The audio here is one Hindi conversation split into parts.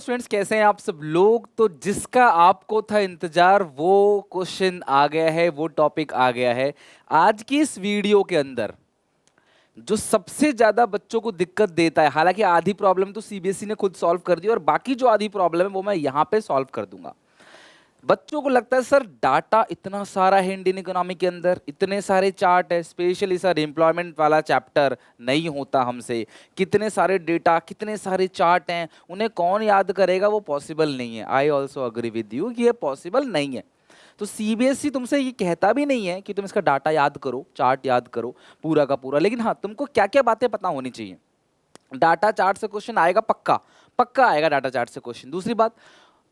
स्टूडेंट्स, कैसे हैं आप सब लोग। तो जिसका आपको था इंतजार वो क्वेश्चन आ गया है, वो टॉपिक आ गया है। आज की इस वीडियो के अंदर जो सबसे ज्यादा बच्चों को दिक्कत देता है, हालांकि आधी प्रॉब्लम तो सीबीएसई ने खुद सॉल्व कर दी और बाकी जो आधी प्रॉब्लम है वो मैं यहां पे सॉल्व कर दूंगा। बच्चों को लगता है सर डाटा इतना सारा है इंडियन इकोनॉमी के अंदर, इतने सारे चार्ट है, स्पेशली सर एम्प्लॉयमेंट वाला चैप्टर नहीं होता हमसे। कितने सारे डेटा, कितने सारे चार्ट हैं, उन्हें कौन याद करेगा, वो पॉसिबल नहीं है। I also agree with you कि ये पॉसिबल नहीं है। तो सीबीएसई तुमसे ये कहता भी नहीं है कि तुम इसका डाटा याद करो, चार्ट याद करो पूरा का पूरा, लेकिन हाँ तुमको क्या क्या बातें पता होनी चाहिए। डाटा चार्ट से क्वेश्चन आएगा, पक्का पक्का आएगा डाटा चार्ट से क्वेश्चन। दूसरी बात,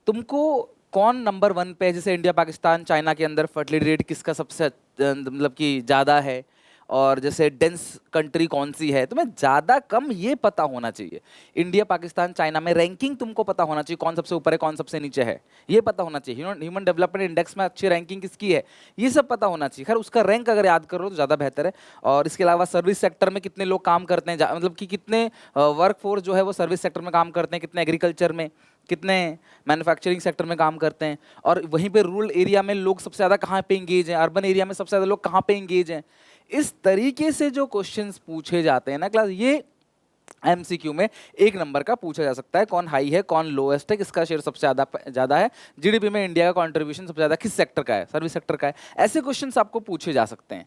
तुमको कौन नंबर वन पे है, जैसे इंडिया पाकिस्तान चाइना के अंदर फर्टिलिटी रेट किसका सबसे मतलब कि ज़्यादा है, और जैसे डेंस कंट्री कौन सी है, तुम्हें ज़्यादा कम ये पता होना चाहिए। इंडिया पाकिस्तान चाइना में रैंकिंग तुमको पता होना चाहिए, कौन सबसे ऊपर है कौन सबसे नीचे है, ये पता होना चाहिए। ह्यूमन डेवलपमेंट इंडेक्स में अच्छी रैंकिंग किसकी है, ये सब पता होना चाहिए। खैर उसका रैंक अगर याद करो तो ज़्यादा बेहतर है। और इसके अलावा सर्विस सेक्टर में कितने लोग काम करते हैं, मतलब कि कितने वर्क फोर्स जो है वो सर्विस सेक्टर में काम करते हैं, कितने एग्रीकल्चर में, कितने मैन्युफैक्चरिंग सेक्टर में काम करते हैं, और वहीं पे रूरल एरिया में लोग सबसे ज़्यादा कहाँ पे इंगेज हैं, अर्बन एरिया में सबसे ज़्यादा लोग कहाँ पे इंगेज हैं। इस तरीके से जो क्वेश्चंस पूछे जाते हैं ना क्लास, ये एमसीक्यू में एक नंबर का पूछा जा सकता है। कौन हाई है, कौन लोएस्ट है, किसका शेयर सबसे ज़्यादा ज़्यादा है, जीडीपी में इंडिया का कंट्रीब्यूशन सबसे ज़्यादा किस सेक्टर का है, सर्विस सेक्टर का है। ऐसे क्वेश्चंस आपको पूछे जा सकते हैं।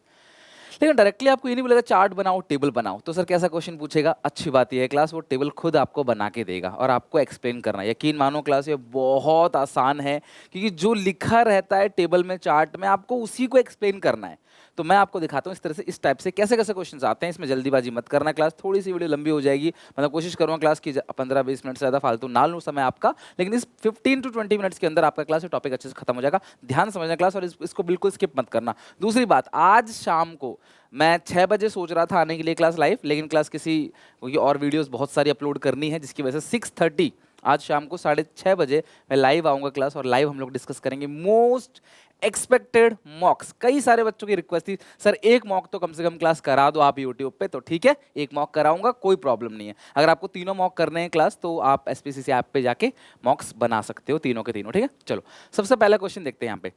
लेकिन डायरेक्टली आपको ये नहीं बोलेगा चार्ट बनाओ, टेबल बनाओ। तो सर कैसा क्वेश्चन पूछेगा, अच्छी बात यह है क्लास वो टेबल खुद आपको बना के देगा और आपको एक्सप्लेन करना है। यकीन मानो क्लास ये बहुत आसान है, क्योंकि जो लिखा रहता है टेबल में, चार्ट में, आपको उसी को एक्सप्लेन करना है। तो मैं आपको दिखाता हूँ इस तरह से, इस टाइप से कैसे कैसे क्वेश्चन आते हैं। इसमें जल्दीबाजी मत करना क्लास, थोड़ी सी वीडियो लंबी हो जाएगी। मतलब कोशिश करूँगा क्लास की 15-20 मिनट से ज़्यादा फालतू ना लूँ समय आपका, लेकिन इस 15 to 20 मिनट्स के अंदर आपका क्लास टॉपिक अच्छे से खत्म हो जाएगा। ध्यान समझना क्लास, और इसको बिल्कुल स्किप मत करना। दूसरी बात, आज शाम को मैं 6 बजे सोच रहा था आने के लिए क्लास लाइव, लेकिन क्लास किसी और वीडियोस बहुत सारी अपलोड करनी है, जिसकी वजह से 6:30 आज शाम को 6:30 बजे मैं लाइव आऊँगा क्लास, और लाइव हम लोग डिस्कस करेंगे मोस्ट एक्सपेक्टेड मॉक्स। कई सारे बच्चों की रिक्वेस्ट थी, सर एक मॉक तो कम से कम क्लास करा दो आप यूट्यूब पे। तो ठीक है, एक मॉक कराऊंगा, कोई प्रॉब्लम नहीं है। अगर आपको तीनों मॉक करने हैं क्लास, तो आप एसपीसीसी ऐप पे जाके मॉक्स बना सकते हो, तीनों के तीनों। ठीक है, चलो सबसे पहला क्वेश्चन देखते हैं यहाँ पे।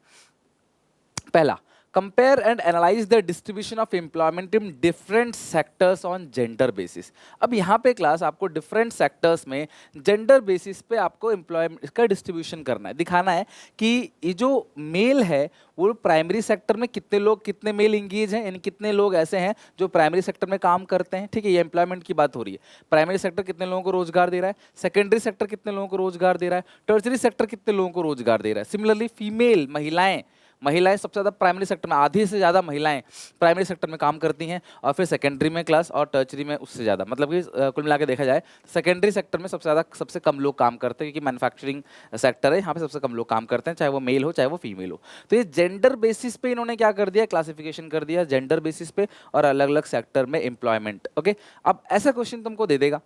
पहला, compare and analyse the distribution of employment in different sectors on gender basis. अब यहाँ पे क्लास आपको डिफरेंट सेक्टर्स में जेंडर बेसिस पे आपको एम्प्लॉयमेंट का डिस्ट्रीब्यूशन करना है, दिखाना है कि ये जो मेल है वो प्राइमरी सेक्टर में कितने लोग, कितने मेल इंगेज हैं, यानी कितने लोग ऐसे हैं जो प्राइमरी सेक्टर में काम करते हैं। ठीक है, ये एम्प्लॉयमेंट की बात हो रही है। प्राइमरी सेक्टर कितने लोगों को रोजगार दे रहा है, सेकेंडरी सेक्टर कितने लोगों को रोजगार दे रहा है, टर्सरी सेक्टर कितने लोगों को रोजगार दे रहा है। सिमिलरली फीमेल, महिलाएं सबसे ज़्यादा प्राइमरी सेक्टर में, आधी से ज़्यादा महिलाएं प्राइमरी सेक्टर में काम करती हैं, और फिर सेकेंडरी में क्लास और टर्चरी में उससे ज़्यादा। मतलब कि कुल मिला के देखा जाए सेकेंडरी सेक्टर में सबसे ज़्यादा, सबसे कम लोग काम करते हैं, क्योंकि मैन्युफैक्चरिंग सेक्टर है, यहाँ पे सबसे कम लोग काम करते हैं, चाहे वो मेल हो चाहे वो फीमेल हो। तो ये जेंडर बेसिस पे इन्होंने क्या कर दिया, क्लासिफिकेशन कर दिया जेंडर बेसिस पे, और अलग अलग सेक्टर में एम्प्लॉयमेंट। ओके, अब ऐसा क्वेश्चन तुमको दे देगा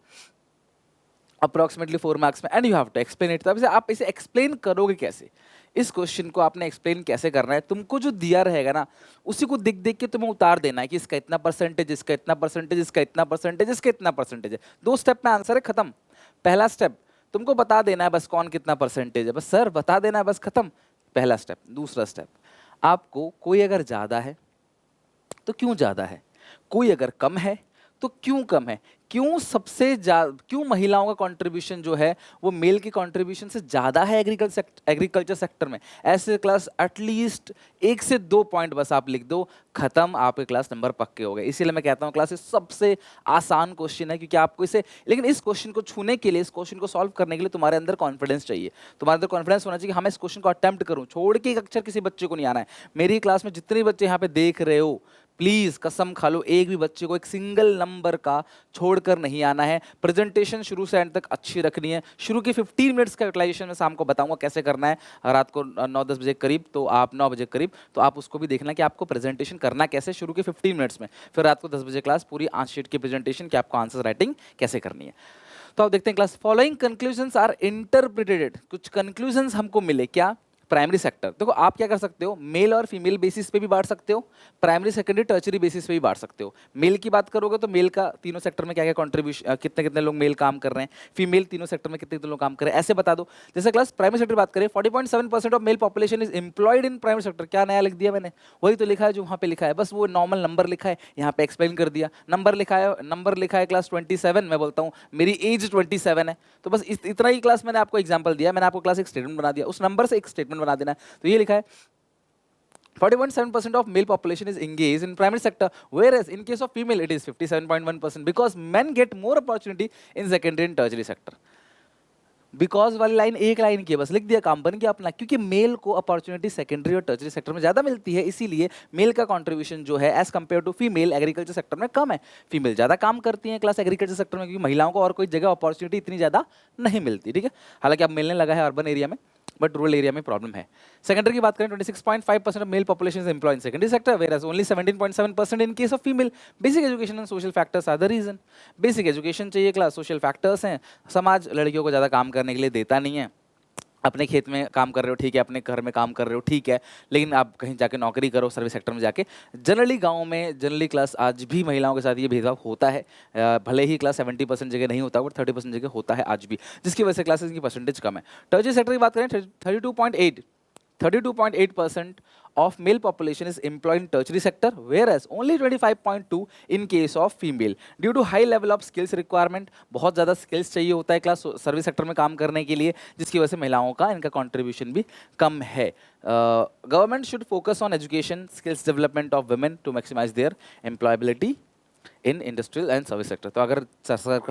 अप्रोक्सीमेटली 4 मार्क्स में, and you have to explain it. तब से आप इसे एक्सप्लेन करोगे कैसे, इस क्वेश्चन को आपने एक्सप्लेन कैसे करना है। तुमको जो दिया रहेगा ना, उसी को देख देख के तुम्हें उतार देना है कि इसका इतना परसेंटेज, इसका इतना परसेंटेज, इसका इतना परसेंटेज, इसका इतना परसेंटेज है। 2 स्टेप में आंसर है, खत्म। पहला स्टेप तुमको बता देना है बस कौन कितना परसेंटेज है, बस सर बता देना है, बस खत्म, पहला स्टेप। दूसरा स्टेप, आपको कोई अगर ज़्यादा है तो क्यों ज़्यादा है, कोई अगर कम है तो क्यों कम है, क्यों महिलाओं का कंट्रीब्यूशन जो है वो मेल की कंट्रीब्यूशन से ज़्यादा है एग्रीकल्चर सेक्टर में। ऐसे क्लास एटलीस्ट 1 से 2 पॉइंट बस आप लिख दो, खत्म, आपके क्लास नंबर पक्के हो गए। इसीलिए मैं कहता हूँ क्लास सबसे आसान क्वेश्चन है, क्योंकि आपको इसे, लेकिन इस क्वेश्चन को छूने के लिए, इस क्वेश्चन को सॉल्व करने के लिए तुम्हारे अंदर कॉन्फिडेंस चाहिए। तुम्हारे अंदर कॉन्फिडेंस होना चाहिए कि हाँ मैं इस क्वेश्चन को अटेम्प्ट करूँ, छोड़ के एक अक्षर किसी बच्चे को नहीं आना है। मेरी क्लास में जितने बच्चे यहाँ पे देख रहे हो, प्लीज कसम खा लो, एक भी बच्चे को एक सिंगल नंबर का छोड़कर नहीं आना है। प्रेजेंटेशन शुरू से एंड तक अच्छी रखनी है। शुरू की 15 मिनट्स का यूटिलाइजेशन में शाम को बताऊंगा कैसे करना है, रात को 9-10 बजे करीब, तो आप 9 बजे करीब, तो आप उसको भी देखना कि आपको प्रेजेंटेशन करना कैसे शुरू के 15 मिनट्स में। फिर रात को 10 बजे क्लास पूरी आंसर शीट की प्रेजेंटेशन, कि आपको आंसर राइटिंग कैसे करनी है। तो आप देखते हैं class, following conclusions are interpreted. कुछ कंक्लूजन्स हमको मिले क्या, प्राइमरी सेक्टर, देखो आप क्या कर सकते हो, मेल और फीमेल बेसिस पे भी बांट सकते हो, प्राइमरी सेकेंडरी टर्चरी बेसिस पे भी बांट सकते हो। मेल की बात करोगे तो मेल का तीनों सेक्टर में क्या क्या कॉन्ट्रीब्यूशन, कितने कितने लोग मेल काम कर रहे हैं, फीमेल तीनों सेक्टर में कितने कितने लोग काम कर रहे हैं, ऐसे बता दो। जैसे क्लास प्राइमरी सेक्टर बात करें, 40.7% of male population is employed in primary sector. क्या नया लिख दिया मैंने, वही तो लिखा है जो वहाँ पे लिखा है, बस वो नॉर्मल नंबर लिखा है, यहाँ पे एक्सप्लेन कर दिया। नंबर लिखा है क्लास 27, मैं बोलता हूँ मेरी एज 27 है, तो बस इतना ही क्लास मैंने आपको एग्जांपल दिया, मैंने आपको क्लास एक स्टेटमेंट बना दिया, उस नंबर से एक स्टेटमेंट बना देना है। तो ये लिखा है 40.7% of male population is engaged in primary sector, whereas in case of female it is 57.1%, because men get more opportunity in secondary and tertiary sector. Because वाली लाइन एक लाइन की है, बस लिख दिया, काम बन गया अपना, क्योंकि मेल को अपॉर्चुनिटी सेकेंडरी और टर्चरी सेक्टर में ज्यादा मिलती है, इसीलिए मेल का कंट्रीब्यूशन जो है as compare to female agriculture sector में कम है। फीमेल ज्यादा काम करती है क्लास एग्रीकल्चर सेक्टर में, क्योंकि महिलाओं को और कोई जगह अपॉर्चुनिटी इतनी ज्यादा नहीं मिलती, ठीक है। हालांकि अब मिलने लगा है अर्बन एरिया में, बट रूरल एरिया में प्रॉब्लम है। सेकेंडरी की बात करें, 26.5% of male population is employed in secondary sector, whereas only 17.7% in case of female. Basic education and social factors are the reason. Basic education चाहिए क्लास, सोशल फैक्टर्स हैं, समाज लड़कियों को ज़्यादा काम करने के लिए देता नहीं है। अपने खेत में काम कर रहे हो ठीक है, अपने घर में काम कर रहे हो ठीक है, लेकिन आप कहीं जाके नौकरी करो सर्विस सेक्टर में जाके। जनरली गाँव में जनरली क्लास आज भी महिलाओं के साथ ये भेदभाव होता है, भले ही क्लास 70% जगह नहीं होता, बट 30% जगह होता है आज भी, जिसकी वजह से क्लासेस की परसेंटेज कम है। टर्चरी सेक्टर की बात करें, 32.8% of male population is employed in tertiary sector, whereas only 25.2 in case of female. Due to high level of skills requirement, बहुत ज़्यादा skills चाहिए होता है क्लास सर्विस सेक्टर में काम करने के लिए, जिसकी वजह से महिलाओं का इनका contribution भी कम है। Government should focus on education, skills development of women to maximize their employability in industrial and service sector. तो अगर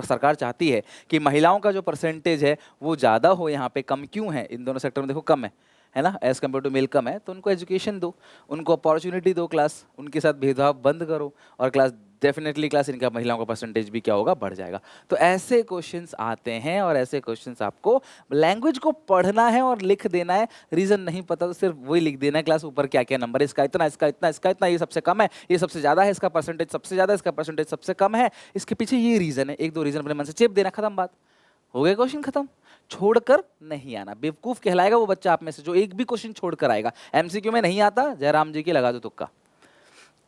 सरकार चाहती है कि महिलाओं का जो परसेंटेज है वो ज़्यादा हो, यहाँ पे कम क्यों है, इन दोनों सेक्टर में देखो कम है ना, एज कम्पेयर टू मेल कम है, तो उनको एजुकेशन दो, उनको अपॉर्चुनिटी दो, क्लास उनके साथ भेदभाव बंद करो, और क्लास डेफिनेटली क्लास इनका महिलाओं का परसेंटेज भी क्या होगा, बढ़ जाएगा। तो ऐसे क्वेश्चंस आते हैं, और ऐसे क्वेश्चंस आपको लैंग्वेज को पढ़ना है और लिख देना है। रीजन नहीं पता तो सिर्फ वही लिख देना है, क्लास ऊपर क्या क्या नंबर, इसका इतना, इसका इतना, इसका इतना, ये सबसे कम है, ये सबसे ज्यादा है, इसका परसेंटेज सबसे ज्यादा, इसका परसेंटेज सबसे कम है, इसके पीछे ये रीजन है, एक दो रीजन अपने मन से चेप देना, खत्म बात, हो गया क्वेश्चन खत्म। छोड़कर नहीं आना, बेवकूफ कहलाएगा वो बच्चा आप में से जो एक भी क्वेश्चन छोड़कर आएगा। एमसीक्यू में नहीं आता, जयराम जी की लगा दो तुक्का,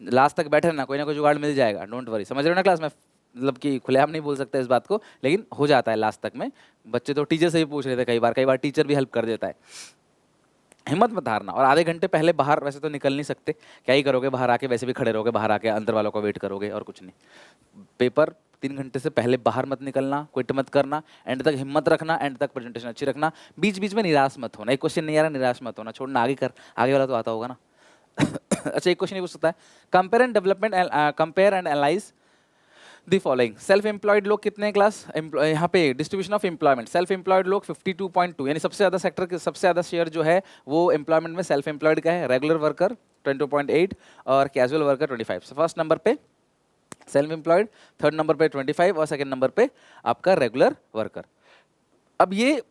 लास्ट तक बैठे ना, कोई ना कोई जुगाड़ मिल जाएगा, डोंट वरी। समझ रहे हो ना क्लास में, मतलब कि खुलेआम नहीं बोल सकते इस बात को, लेकिन हो जाता है लास्ट तक में। बच्चे तो टीचर से ही पूछ रहे थे, कई बार टीचर भी हेल्प कर देता है। हिम्मत मत हारना, और आधे घंटे पहले बाहर वैसे तो निकल नहीं सकते, क्या ही करोगे बाहर आके, वैसे भी खड़े रहोगे बाहर आके, अंदर वालों को वेट करोगे और कुछ नहीं। पेपर 3 घंटे से पहले बाहर मत निकलना, क्विट मत करना, एंड तक हिम्मत रखना, एंड तक प्रेजेंटेशन अच्छी रखना, बीच बीच में निराश मत होना। एक क्वेश्चन नहीं आ रहा, निराश मत होना, छोड़ना, आगे कर, आगे वाला तो आता होगा ना। अच्छा, एक क्वेश्चन ये पूछ सकता है, compare and development, compare and analyse the following. Self employed लोग कितने क्लास, यहाँ पे distribution of employment, self employed लोग 52.2, यानी सबसे ज़्यादा सेक्टर के सबसे ज़्यादा शेयर जो है वो एम्प्लॉयमेंट में सेल्फ एम्प्लॉयड का है। रेगुलर वर्कर 22.8 और कैजुअल वर्कर 25। फर्स्ट नंबर पे सेल्फ एम्प्लॉयड, थर्ड नंबर पे 25 और सेकंड नंबर पे आपका रेगुलर वर्कर। अब ये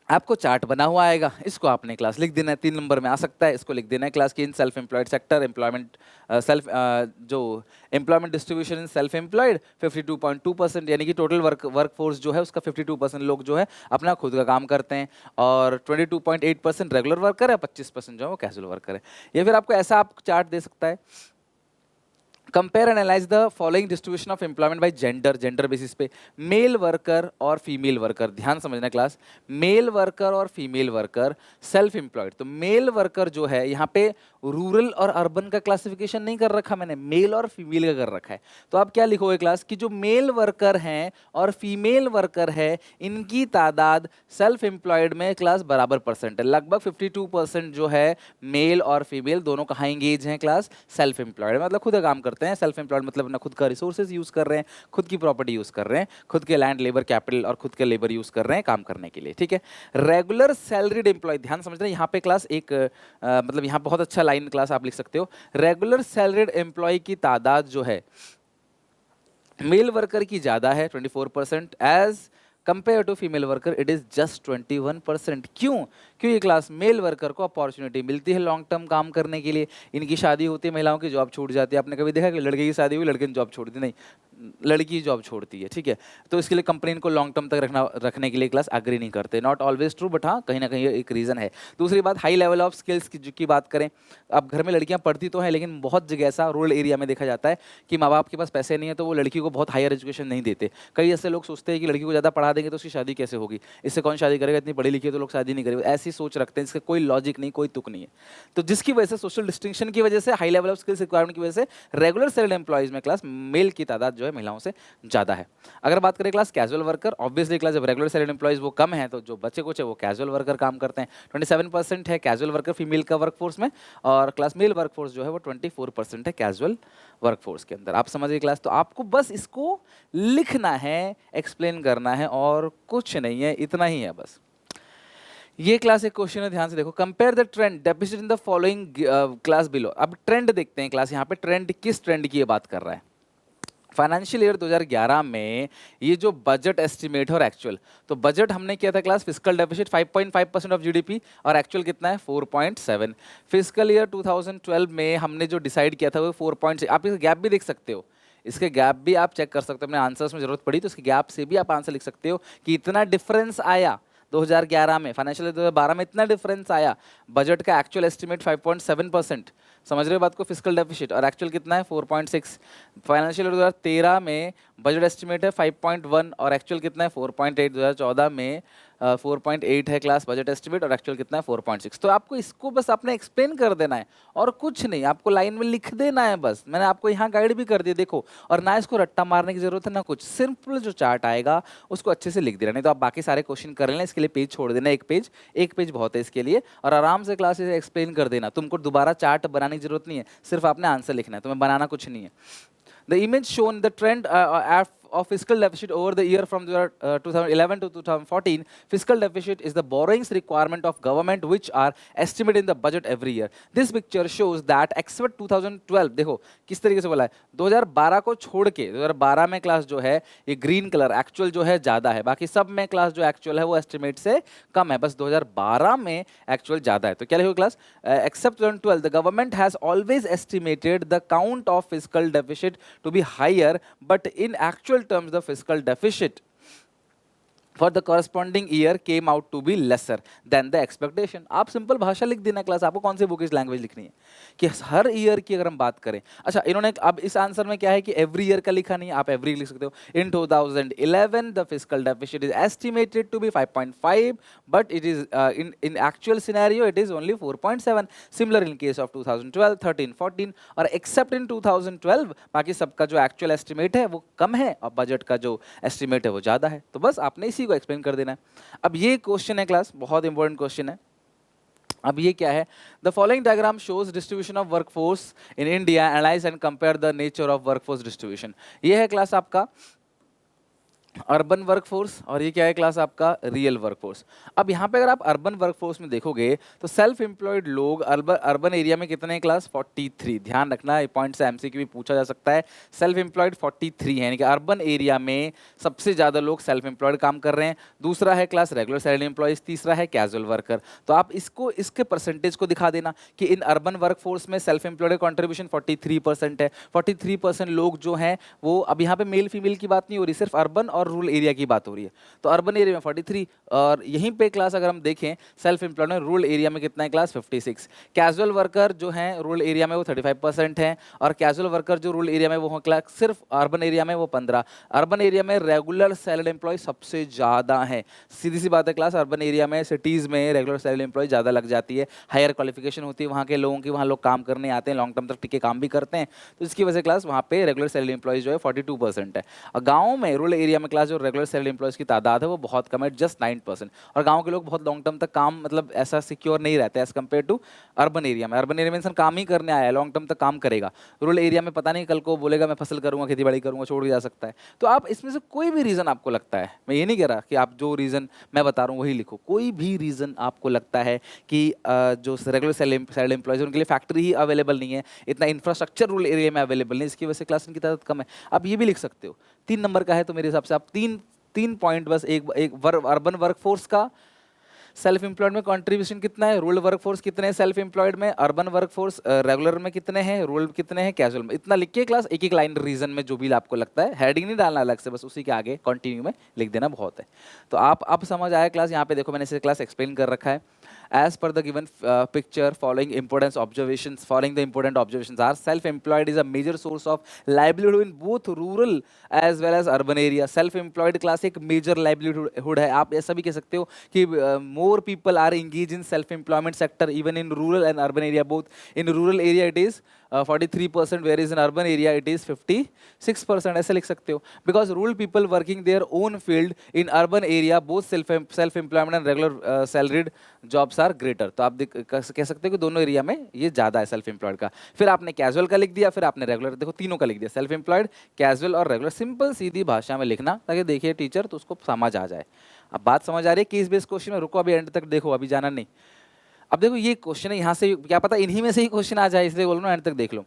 आपको चार्ट बना हुआ आएगा, इसको आपने क्लास लिख देना है, 3 नंबर में आ सकता है, इसको लिख देना है क्लास की in self employed sector employment जो employment distribution in self employed 52.2%, यानी कि टोटल वर्क फोर्स जो है उसका 52% लोग जो है अपना खुद का काम करते हैं, और 22.8% रेगुलर वर्कर है, 25% जो है वो कैजुअल वर्कर है। या फिर आपको ऐसा आप चार्ट दे सकता है, compare analyse the following distribution of employment bye gender, gender basis पे मेल वर्कर और फीमेल वर्कर। ध्यान समझना क्लास, मेल वर्कर और फीमेल वर्कर सेल्फ एम्प्लॉयड। तो मेल वर्कर जो है यहाँ पे रूरल और अर्बन का क्लासिफिकेशन नहीं कर रखा मैंने, मेल और फीमेल का कर रखा है। तो आप क्या लिखोगे क्लास कि जो मेल वर्कर हैं और फीमेल वर्कर है, इनकी तादाद सेल्फ एम्प्लॉयड में क्लास बराबर परसेंट है, लगभग 52% जो है मेल और फीमेल दोनों कहाँ एंगेज हैं क्लास, सेल्फ एम्प्लॉयड, मतलब खुद का काम करते हैं। सेल्फ एम्प्लॉयड मतलब अपना खुद का रिसोर्सेज यूज कर रहे हैं, खुद की प्रॉपर्टी यूज कर रहे हैं, खुद के लैंड लेबर कैपिटल और खुद के लेबर यूज कर रहे हैं काम करने के लिए, ठीक है। रेगुलर सैलरीड एम्प्लॉय, ध्यान समझ रहे हैं यहाँ पे क्लास एक मतलब यहाँ बहुत अच्छा लाइन क्लास आप लिख सकते हो, रेगुलर सैलरीड एम्प्लॉय की तादाद जो है मेल वर्कर की ज्यादा है 24%, as compare to female worker it is just 21%। क्यों? क्योंकि क्लास मेल वर्कर को अपॉर्चुनिटी मिलती है लॉन्ग टर्म काम करने के लिए, इनकी शादी होती है, महिलाओं की जॉब छूट जाती है। आपने कभी देखा कि लड़के की शादी हुई, लड़के ने जॉब छोड़ दी? नहीं, लड़की जॉब छोड़ती है, ठीक है, तो इसके लिए कंपनी इनको लॉन्ग टर्म तक रखने के लिए क्लास अग्री नहीं करते। नॉट ऑलवेज ट्रू, बट हाँ कहीं ना कहीं एक रीज़न है। दूसरी बात, हाई लेवल ऑफ स्किल्स की बात करें, अब घर में लड़कियां पढ़ती तो हैं, लेकिन बहुत जगह ऐसा रूरल एरिया में देखा जाता है कि माँ बाप के पास पैसे नहीं है तो वो लड़की को बहुत हायर एजुकेशन नहीं देते। कई ऐसे लोग सोचते हैं कि लड़की को ज़्यादा पढ़ा देंगे तो उसकी शादी कैसे होगी, इससे कौन शादी करेगा, इतनी पढ़ी लिखी है तो लोग शादी नहीं करेंगे, ऐसी सोच रखते हैं, इसका कोई लॉजिक नहीं, कोई तुक नहीं है। तो जिसकी वजह से सोशल डिस्टिंक्शन की वजह से, high level of skills requirement की वजह से रेगुलर सैलरीड एम्प्लॉइज में क्लास मेल की तादाद जो है महिलाओं से ज़्यादा है। अगर बात करें class casual worker, obviously class जब रेगुलर सैलरीड एम्प्लॉइज वो कम है तो जो बच्चे कुछ है वो कैजुअल वर्कर काम करते हैं। 27% है कैजुअल वर्कर फीमेल का वर्कफोर्स में, और क्लास मेल वर्कफोर्स जो है वो 24% है कैजुअल वर्कफोर्स के अंदर। आप समझिए क्लास, तो आपको बस इसको लिखना है, एक्सप्लेन करना है और कुछ नहीं है, इतना ही है बस। ये क्लास एक क्वेश्चन है, ध्यान से देखो। Compare the trend deficit in the following class below. अब ट्रेंड देखते हैं क्लास, यहाँ पे ट्रेंड किस ट्रेंड की ये बात कर रहा है। फाइनेंशियल ईयर 2011 में ये जो बजट एस्टिमेट है और एक्चुअल, तो बजट हमने किया था class fiscal deficit 5.5% of GDP और एक्चुअल कितना है 4.7। फिस्कल ईयर 2012 में हमने जो डिसाइड किया था वो 4.6। आप इसका गैप भी देख सकते हो, इसके गैप भी आप चेक कर सकते हो, अपने आंसर्स में जरूरत पड़ी तो इसके गैप से भी आप आंसर लिख सकते हो कि इतना डिफरेंस आया 2011 में, फाइनेंशियल 2012 में इतना डिफरेंस आया। बजट का एक्चुअल एस्टिमेट 5.7%, समझ रहे हो बात को, फिस्कल डेफिसिट, और एक्चुअल कितना है 4.6। फाइनेंशियल 2013 में बजट एस्टिमेट है 5.1 और एक्चुअल कितना है 4.8। 2014 में 4.8 है क्लास बजट एस्टिमेट और एक्चुअल कितना है 4.6। तो आपको इसको बस आपने एक्सप्लेन कर देना है और कुछ नहीं, आपको लाइन में लिख देना है बस। मैंने आपको यहाँ गाइड भी कर दिया, देखो, और ना इसको रट्टा मारने की जरूरत है ना कुछ, सिंपल जो चार्ट आएगा उसको अच्छे से लिख देना। नहीं तो आप बाकी सारे क्वेश्चन कर लेना, इसके लिए पेज छोड़ देना, एक पेज बहुत है इसके लिए, और आराम से क्लास इसे एक्सप्लेन कर देना। तुमको दोबारा चार्ट बनाने की जरूरत नहीं है, सिर्फ आपने आंसर लिखना है, तुम्हें बनाना कुछ नहीं है। The image shown the trend of fiscal deficit over the year from 2011 to 2014. Fiscal deficit is the borrowings requirement of government which are estimated in the budget every year. This picture shows that except 2012, देखो किस तरीके से बोला है, 2012 को छोड़ के 2012 में क्लास जो है ये ग्रीन कलर एक्चुअल जो है ज़्यादा है, बाकी सब में क्लास जो एक्चुअल है वो एस्टिमेट से कम है, बस 2012 में एक्चुअल ज़्यादा है। तो क्या लिखो class, except 2012 the government has always estimated the count of fiscal deficit to be higher, but in actual terms the fiscal deficit for the corresponding year came out to be lesser than the expectation. आप सिंपल भाषा लिख देना क्लास, आपको कौन सी बुकिश लैंग्वेज लिखनी है कि हर ईयर की अगर हम बात करें। अच्छा, इन्होंने अब इस आंसर में क्या है कि एवरी ईयर का लिखा नहीं है, आप एवरी लिख सकते हो। In 2011 the fiscal deficit is estimated to be 5.5 but it is in actual scenario it is only 4.7। Similar in case of 2012, 13, 14 और एक्सेप्ट इन 2012 बाकी सबका जो एक्चुअल एस्टिमेट है वो कम है और बजट का जो एस्टिमेट है वो ज़्यादा है। तो बस आपने इसी को एक्सप्लेन कर देना है। अब ये क्वेश्चन है क्लास, बहुत इंपॉर्टेंट क्वेश्चन है। अब ये क्या है, the following diagram shows distribution of workforce in India, analyse and compare the nature of workforce distribution. ये है क्लास आपका अर्बन वर्कफोर्स और ये क्या है क्लास आपका रियल वर्कफोर्स। अब यहाँ पे अगर आप अर्बन वर्कफोर्स में देखोगे तो सेल्फ एम्प्लॉयड लोग अर्बन एरिया में कितने हैं क्लास 43। ध्यान रखना, ये पॉइंट से एमसीक्यू भी पूछा जा सकता है। सेल्फ एम्प्लॉयड 43 है, यानी कि अर्बन एरिया में सबसे ज़्यादा लोग सेल्फ एम्प्लॉयड काम कर रहे हैं। दूसरा है क्लास रेगुलर सैलरी एम्प्लॉयज, तीसरा है कैजुअल वर्कर। तो आप इसको इसके परसेंटेज को दिखा देना कि इन अर्बन वर्कफोर्स में सेल्फ एम्प्लॉयड कॉन्ट्रीब्यूशन 43% है। 43% लोग जो हैं वो, अब यहाँ पे मेल फीमेल की बात नहीं हो रही, सिर्फ अर्बन और रूरल एरिया की बात हो रही है। तो अर्बन एरिया में 43 और यहीं पे क्लास अगर हम देखें सेल्फ एम्प्लॉयड में रूरल एरिया में कितना है क्लास 56। कैजुअल वर्कर जो हैं रूरल एरिया में वो 35% हैं और कैजुअल वर्कर जो रूरल एरिया में वो क्लास सिर्फ अर्बन एरिया में वो 15। अर्बन एरिया में रेगुलर सैलरी एम्प्लॉय सबसे ज़्यादा है। सीधी सी बात है क्लास, अर्बन एरिया में सिटीज़ में रेगुलर सैलरी एम्प्लॉय ज़्यादा लग जाती है, हायर क्वालिफिकेशन होती है वहाँ के लोगों की, वहाँ लोग काम करने आते हैं, लॉन्ग टर्म तक टिके काम भी करते हैं। तो इसकी वजह से क्लास वहाँ पे रेगुलर सैलरी एम्प्लॉयज जो है 42% है। और गाँव में रूरल एरिया में क्लास जो रेगुलर सैलरी एम्प्लॉयज की तादाद है वो बहुत कम है, जस्ट 9%। और गांव के लोग बहुत लॉन्ग टर्म तक काम मतलब ऐसा सिक्योर नहीं रहते as compare to urban area में। अर्बन एरिया में इंसान काम ही करने आया है, लॉन्ग टर्म तक काम करेगा। रूरल एरिया में पता नहीं कल को बोलेगा मैं फसल करूंगा, खेती बाड़ी करूंगा, छोड़ के जा सकता है। तो आप इसमें से कोई भी रीज़न आपको लगता है, मैं ये नहीं कह रहा कि आप जो रीज़न मैं बता रहा हूँ वही लिखो, कोई भी रीज़न आपको लगता है कि जो रेगुलर सैलरी एम्प्लॉयज उनके लिए फैक्ट्री ही अवेलेबल नहीं है, इतना इंफ्रास्ट्रक्चर रूरल एरिया में अवेलेबल नहीं, इसकी वजह से क्लास इनकी तादाद कम है। आप ये भी लिख सकते हो। 3 नंबर का है तो मेरे हिसाब से आप तीन पॉइंट बस, एक अर्बन वर्कफोर्स का, सेल्फ एम्प्लॉयड में कंट्रीब्यूशन कितना है, रूरल वर्कफोर्स कितने हैं सेल्फ एम्प्लॉयड में, अर्बन वर्कफोर्स रेगुलर में कितने हैं, रूरल कितने हैं, कैजुअल में। इतना लिख के क्लास एक एक लाइन रीजन में जो भी आपको लगता है, हेडिंग नहीं डालना अलग से, बस उसी के आगे कंटिन्यू में लिख देना बहुत है। तो आप अब समझ आया क्लास, यहाँ पे देखो मैंने इसे क्लास एक्सप्लेन कर रखा है। As per the given picture, following the important observations are self-employed is a major source of livelihood in both rural as well as urban area. Self-employed class एक major livelihood है। आप ऐसा भी कह सकते हो कि more people are engaged in self-employment sector even in rural and urban area both. In rural area it is 43%, whereas in urban area it is 56%, ऐसे लिख सकते हो। Because rural people working their own field, in urban area both self-employment and regular salaried jobs are greater। तो आप कह सकते हो कि दोनों एरिया में ये ज़्यादा है सेल्फ एम्प्लॉयड का। फिर आपने कैजुअल का लिख दिया, फिर आपने रेगुलर, देखो तीनों का लिख दिया, सेल्फ एम्प्लॉयड, कैजुअल और रेगुलर। सिंपल सीधी भाषा में लिखना ताकि देखिए टीचर तो उसको समझ आ जाए। अब बात समझ आ रही है केस बेस्ड क्वेश्चन में, रुको अभी एंड तक देखो, अभी जाना नहीं। अब देखो ये क्वेश्चन है, यहाँ से क्या पता इन्हीं में से ही क्वेश्चन आ जाए, इसलिए बोल रहा हूँ एंड तक देख लो।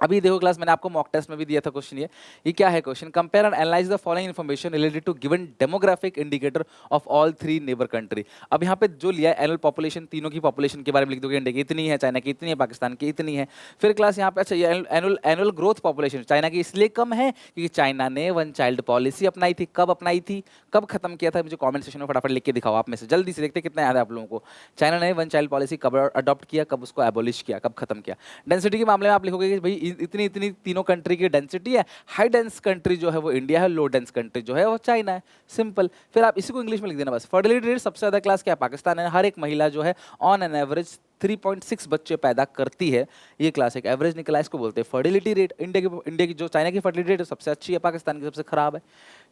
अभी देखो क्लास, मैंने आपको मॉक टेस्ट में भी दिया था क्वेश्चन, ये क्या है question, compare and analyse the following information related to given demographic indicator of all three neighbour country. अब यहाँ पे जो लिया है एनुअल पॉपुलेशन, तीनों की पॉपुलेशन के बारे में लिख दोगे, इंडिया की इतनी है, चाइना की इतनी है, पाकिस्तान की इतनी है। फिर क्लास यहाँ पे अच्छा ये एनुअल ग्रोथ पॉपुलेशन चाइना की इसलिए कम है क्योंकि चाइना ने वन चाइल्ड पॉलिसी अपनाई थी। कब अपनाई थी, कब खत्म किया था, मुझे कॉमेंट सेक्शन में फटाफट लिख के दिखाओ आप में से, जल्दी से देखते कितना याद है आप लोगों को। चाइना ने वन चाइल्ड पॉलिसी कब अडॉप्ट किया, कब उसको एबोलिश किया, कब खत्म किया। डेंसिटी के मामले में आप लिखोगे कि भाई इतनी इतनी तीनों कंट्री की डेंसिटी है, हाई डेंस कंट्री जो है वो इंडिया है, लो डेंस कंट्री जो है वो चाइना है, सिंपल। फिर आप इसी को इंग्लिश में लिख देना बस। फर्टिलिटी रेट सबसे ज्यादा क्लास क्या है, पाकिस्तान है। हर एक महिला जो है ऑन एन एवरेज 3.6 बच्चे पैदा करती है, ये क्लास एक एवरेज निकला, इसको बोलते हैं फर्टिलिटी रेट। इंडिया की जो चाइना की फर्टिलिटी रेट सबसे अच्छी है, पाकिस्तान की सबसे खराब है,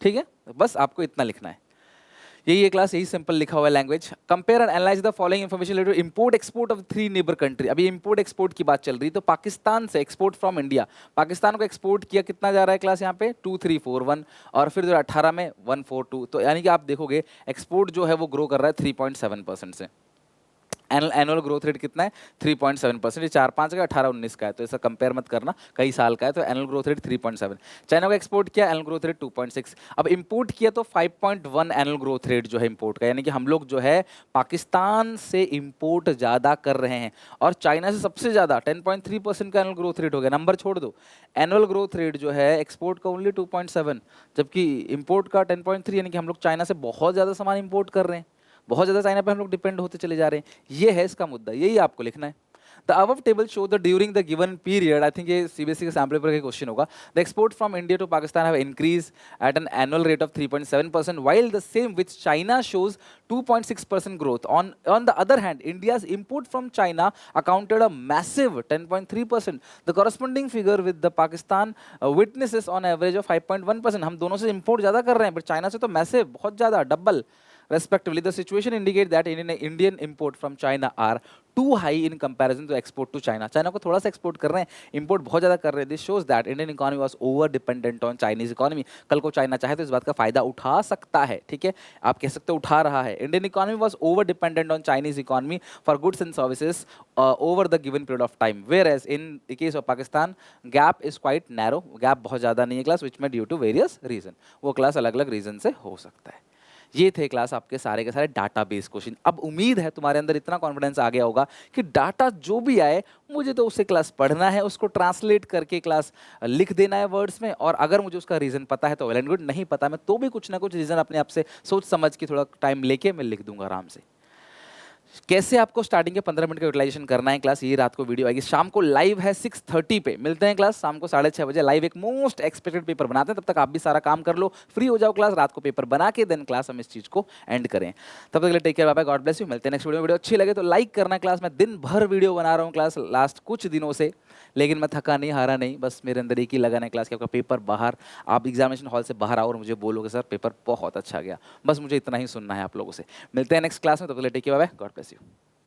ठीक है। बस आपको इतना लिखना है, यही क्लास, यही सिंपल लिखा हुआ है language. Compare and analyse the following information related import export of three neighbour country. अभी इंपोर्ट एक्सपोर्ट की बात चल रही, तो पाकिस्तान से एक्सपोर्ट फ्रॉम इंडिया, पाकिस्तान को एक्सपोर्ट किया कितना जा रहा है क्लास यहाँ पे 2341, और फिर 2018 में 142। तो यानी कि आप देखोगे एक्सपोर्ट जो है वो ग्रो कर रहा है 3.7% से। एनुअल ग्रोथ रेट कितना है 3.7%। ये 4-5 का 18-19 का है, तो ऐसा कंपेयर मत करना, कई साल का है। तो एनुअल ग्रोथ रेट 3.7। चाइना को एक्सपोर्ट किया, एनुअल ग्रोथ रेट 2.6। अब इंपोर्ट किया तो 5.1 एनुअल ग्रोथ रेट जो है इंपोर्ट का, यानी कि हम लोग जो है पाकिस्तान से इंपोर्ट ज़्यादा कर रहे हैं, और चाइना से सबसे ज़्यादा 10.3% का एनुअल ग्रोथ रेट हो गया। नंबर छोड़ दो, एनुअल ग्रोथ रेट जो है एक्सपोर्ट का ओनली 2.7, जबकि इंपोर्ट का 10.3, यानी कि हम लोग चाइना से बहुत ज़्यादा सामान इंपोर्ट कर रहे हैं, बहुत ज़्यादा चाइना पे हम लोग डिपेंड होते चले जा रहे हैं। ये है इसका मुद्दा, यही आपको लिखना है। The above table show the during the given period, I think ये सीबीएसई के सैम्पल पेपर का क्वेश्चन होगा। The export from India to Pakistan have increase at an annual rate of 3.7%, while the same with China shows 2.6% growth. On the other hand, India's import from China accounted a massive 10.3%. The corresponding figure with the Pakistan witnesses on average of 5.1%. हम दोनों से import ज़्यादा कर रहे हैं, but China से तो massive, बहुत ज़्यादा, double respectively. The situation indicates that Indian import from China are too high in comparison to export to China. China को थोड़ा सा एक्सपोर्ट कर रहे हैं, इंपोर्ट बहुत ज़्यादा कर रहे हैं। This shows that Indian economy was over dependent on Chinese economy. कल को चाइना चाहे तो इस बात का फायदा उठा सकता है, ठीक है, आप कह सकते हो उठा रहा है। Indian economy was over dependent on Chinese economy for goods and services over the given period of time, whereas in the case of Pakistan gap is quite narrow. Gap बहुत ज़्यादा नहीं है class, which may due to various reason, वो क्लास अलग अलग रीजन से हो सकता है। ये थे क्लास आपके सारे के सारे डाटा बेस क्वेश्चन। अब उम्मीद है तुम्हारे अंदर इतना कॉन्फिडेंस आ गया होगा कि डाटा जो भी आए मुझे तो उसे क्लास पढ़ना है, उसको ट्रांसलेट करके क्लास लिख देना है वर्ड्स में, और अगर मुझे उसका रीज़न पता है तो वेल एंड गुड, नहीं पता मैं तो भी कुछ ना कुछ रीज़न अपने आप से सोच समझ के थोड़ा टाइम लेके मैं लिख दूंगा आराम से। कैसे आपको स्टार्टिंग के 15 मिनट का यूटिलाइजेशन करना है क्लास, ये रात को वीडियो आएगी, शाम को लाइव है 6:30 पे, मिलते हैं क्लास शाम को 6:30 बजे लाइव। एक मोस्ट एक्सपेक्टेड पेपर बनाते हैं, तब तक आप भी सारा काम कर लो, फ्री हो जाओ क्लास, रात को पेपर बना के देन क्लास हम इस चीज़ को एंड करें। तब तक के लिए take care, bye bye, God bless you. मिलते हैं नेक्स्ट वीडियो में। वीडियो अच्छी लगे तो लाइक करना क्लास, मैं दिन भर वीडियो बना रहा हूँ क्लास लास्ट कुछ दिनों से, लेकिन मैं थका नहीं, हारा नहीं, बस मेरे अंदर एक ही लगन है क्लास कि आपका पेपर बाहर, आप एग्जामिनेशन हॉल से बाहर आओ और मुझे बोलोगे सर पेपर बहुत अच्छा गया, बस मुझे इतना ही सुनना है आप लोगों से। मिलते हैं नेक्स्ट क्लास में, तब तक के लिए take care, bye bye, God bless you.